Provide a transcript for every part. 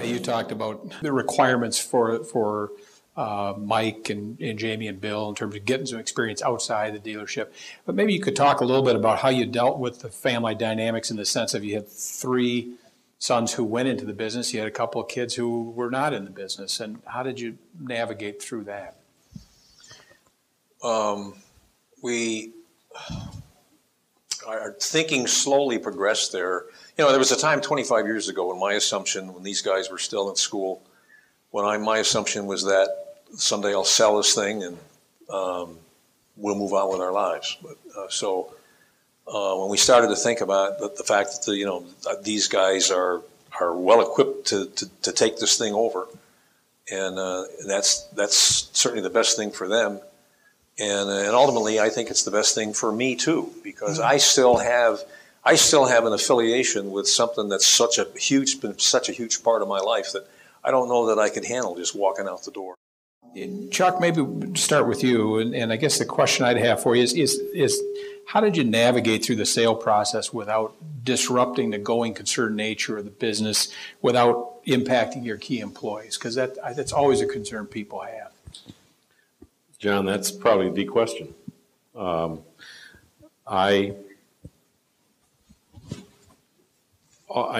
You talked about the requirements for Mike and Jamie and Bill in terms of getting some experience outside the dealership. But maybe you could talk a little bit about how you dealt with the family dynamics in the sense of you had 3 sons who went into the business, you had a couple of kids who were not in the business, and how did you navigate through that? Our thinking slowly progressed there. You know, there was a time 25 years ago when my assumption, when these guys were still in school, my assumption was that someday I'll sell this thing and we'll move on with our lives. But when we started to think about the fact that these guys are well equipped to take this thing over, and that's certainly the best thing for them. And ultimately, I think it's the best thing for me too, because I still have an affiliation with something that's been such a huge part of my life that I don't know that I could handle just walking out the door. Chuck, maybe start with you, and I guess the question I'd have for you is how did you navigate through the sale process without disrupting the going concern nature of the business, without impacting your key employees? Because that's always a concern people have. John, that's probably the question. I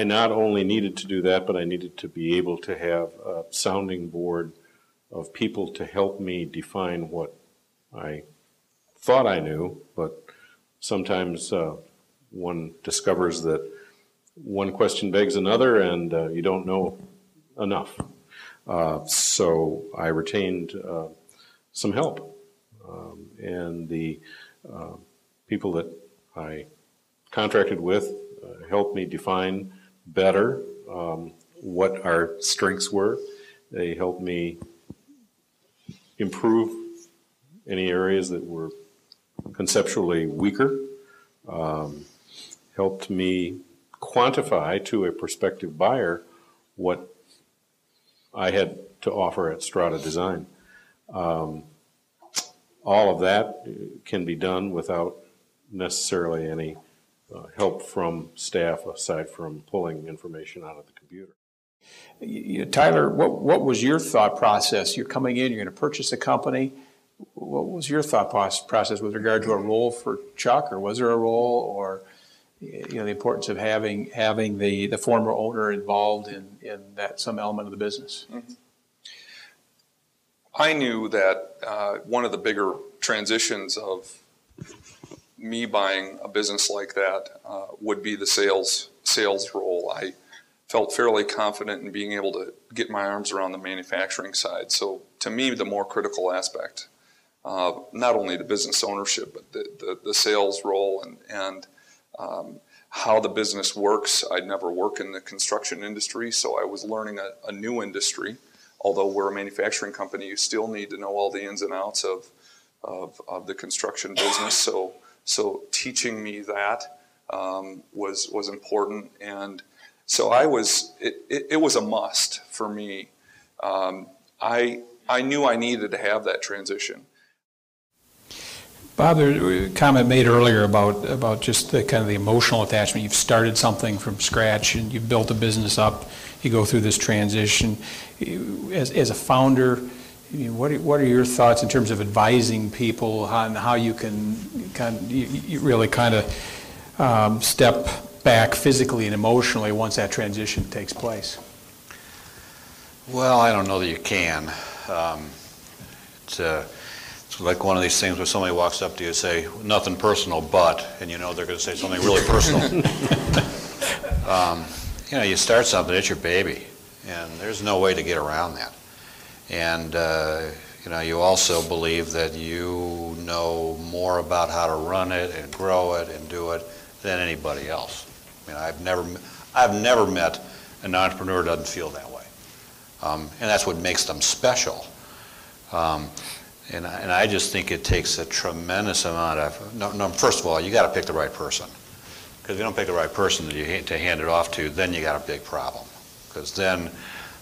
not only needed to do that, but I needed to be able to have a sounding board of people to help me define what I thought I knew, but sometimes one discovers that one question begs another and you don't know enough. So I retained some help. And the people that I contracted with helped me define better what our strengths were. They helped me improve any areas that were conceptually weaker, helped me quantify to a prospective buyer what I had to offer at Strata Design. All of that can be done without necessarily any help from staff aside from pulling information out of the computer. Tyler, what was your thought process? You're coming in, you're going to purchase a company. What was your thought process with regard to a role for Chuck, or was there a role, or the importance of having the former owner involved in that some element of the business? Mm-hmm. I knew that one of the bigger transitions of me buying a business like that would be the sales role. I felt fairly confident in being able to get my arms around the manufacturing side. So to me, the more critical aspect, not only the business ownership, but the sales role and how the business works. I'd never worked in the construction industry, so I was learning a new industry. Although we're a manufacturing company, you still need to know all the ins and outs of the construction business. So teaching me that was important, and so it was a must for me. I knew I needed to have that transition. Bob, there was a comment made earlier about just the kind of the emotional attachment. You've started something from scratch and you've built a business up. You go through this transition. As a founder, what are your thoughts in terms of advising people on how you can really step back physically and emotionally once that transition takes place? Well, I don't know that you can. It's like one of these things where somebody walks up to you and say, nothing personal, but, and you know they're going to say something really personal. You start something, it's your baby, and there's no way to get around that. And, you also believe that you know more about how to run it and grow it and do it than anybody else. I mean, I've never met an entrepreneur who doesn't feel that way. And that's what makes them special. And I just think it takes a tremendous amount of, first of all, you got to pick the right person. Because if you don't pick the right person to hand it off to, then you got a big problem. Because then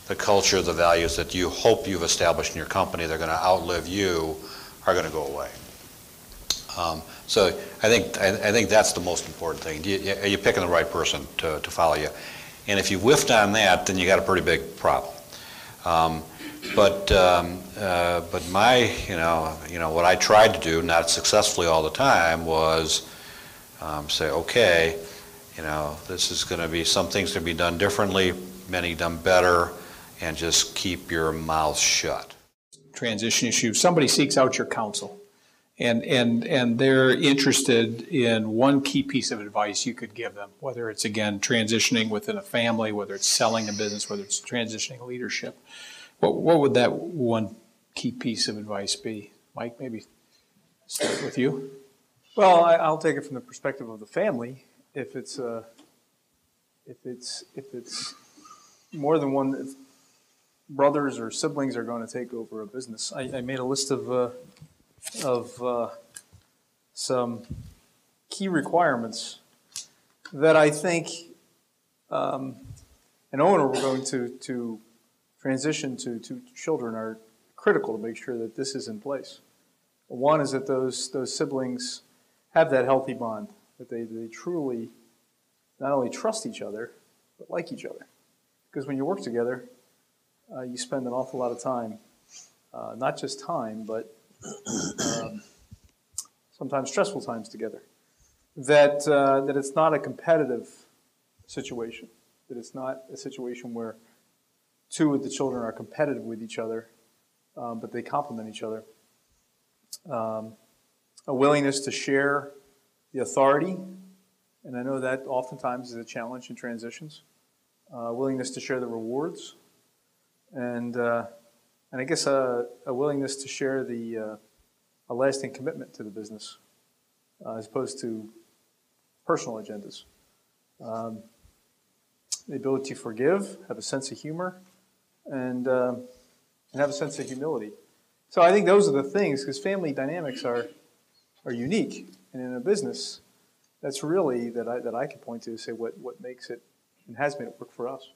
the culture, the values that you hope you've established in your company, they're going to outlive you, are going to go away. So I think that's the most important thing. Are you picking the right person to follow you? And if you whiffed on that, then you got a pretty big problem. But my, what I tried to do, not successfully all the time, was say, okay, this is going to be, some things can be done differently, many done better, and just keep your mouth shut. Transition issue, somebody seeks out your counsel, and they're interested in one key piece of advice you could give them, whether it's, again, transitioning within a family, whether it's selling a business, whether it's transitioning leadership. What would that one key piece of advice be? Mike, maybe start with you. Well, I'll take it from the perspective of the family. If it's more than one, if brothers or siblings are going to take over a business, I made a list of some key requirements that I think an owner we're going to transition to children are critical to make sure that this is in place. One is that those siblings have that healthy bond, that they truly not only trust each other, but like each other. Because when you work together, you spend an awful lot of time, not just time, but sometimes stressful times together. That it's not a competitive situation, that it's not a situation where two of the children are competitive with each other, but they complement each other. A willingness to share the authority, and I know that oftentimes is a challenge in transitions. Willingness to share the rewards, and I guess a willingness to share a lasting commitment to the business, as opposed to personal agendas. The ability to forgive, have a sense of humor, and have a sense of humility. So I think those are the things, because family dynamics are unique, and in a business, that's really that I can point to say what makes it and has made it work for us.